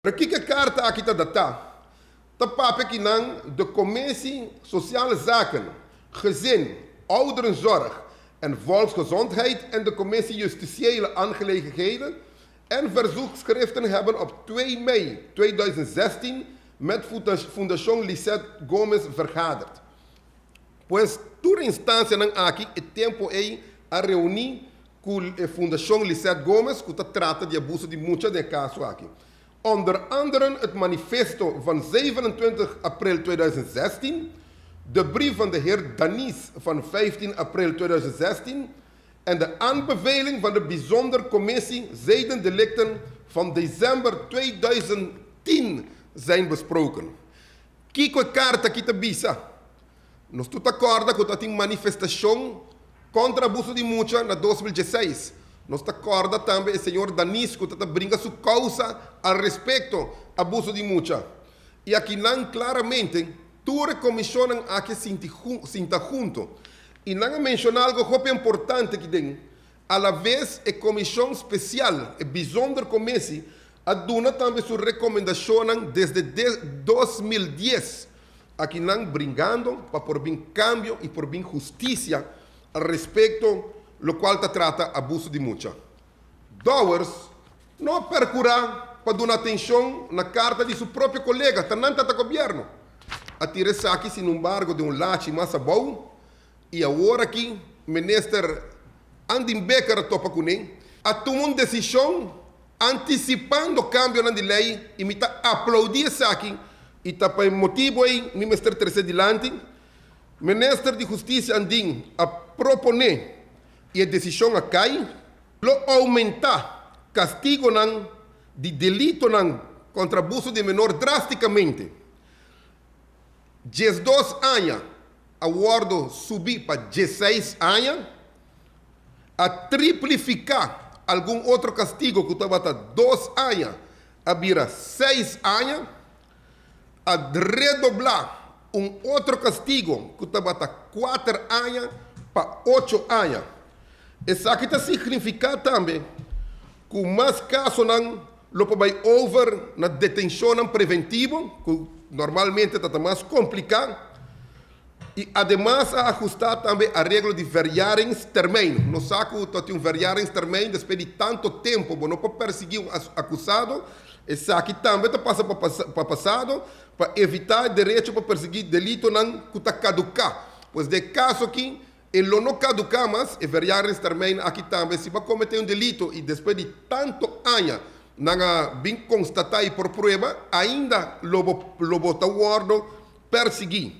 Kijk kaarten aqui tá data. Tá pape que não de Commissie Sociale Zaken, Gezin, Ouderenzorg en Volksgezondheid en de Commissie Justitiële Aangelegenheden en verzoekschriften hebben op 2 mei 2016 met Fundación Lisette Gomes vergaderd. Pues, toda instância não aqui é tempo aí a reunir com a Fundação Lisette Gomes, que trata de abuso de muitos de casos aqui. Onder andere het manifesto van 27 april 2016, de brief van de heer Danis van 15 april 2016 en de aanbeveling van de bijzondere commissie zedendelicten van december 2010 zijn besproken. Kiko carta kita bisa. Nós estamos de acordo com a manifestação contra abuso de multa na 2016. Nós estamos de acordo também com o senhor Danis, que brinca sua causa a respeito do abuso de multa. E aqui não claramente, toda a comissão aqui se junto. E não menciona algo muito importante que tem. A la vez, a comissão especial, a bijzonder commissie, aduna também sua recomendação desde 2010. Aqui não brincando para por bem cambio e por bem justiça a respeito lo qual trata abuso de multa. Dowers não percurar para dar atenção na carta de seu próprio colega, tanto do governo. A tirar aqui, sin embargo, de lache mais bom, e agora aqui, o ministro Andin Becker topa com ele, a tomar uma decisão antecipando o cambio na lei e me aplaudir isso aqui, e para motivo aí, o ministro terceiro dilante, o ministro de Justiça Andin a proponer e a decisão a cai, lo aumentar castigo de delito contra abuso de menor drasticamente. 12 anos, a guarda subir para 16 anos, a triplificar algum outro castigo que estava a 2 anos, a vira 6 anos, a redoblar outro castigo que estava a 4 anos para 8 anos. Isso aqui significa também que mais casos não vai over na detenção preventiva, que normalmente está mais complicado, e además a ajustar também a regra de verjaringstermijn. No saco tem verjaringstermijn, depois de tanto tempo, não pode perseguir acusado, isso aqui também passa para passado, para evitar direito para perseguir delito que está caducar. Pois de caso aqui, ele não caduca mais, e verjaringstermijn aqui também, se vai cometer delito e depois de tanto anos, não bem constatado por prova, ainda lo bota guardo perseguir.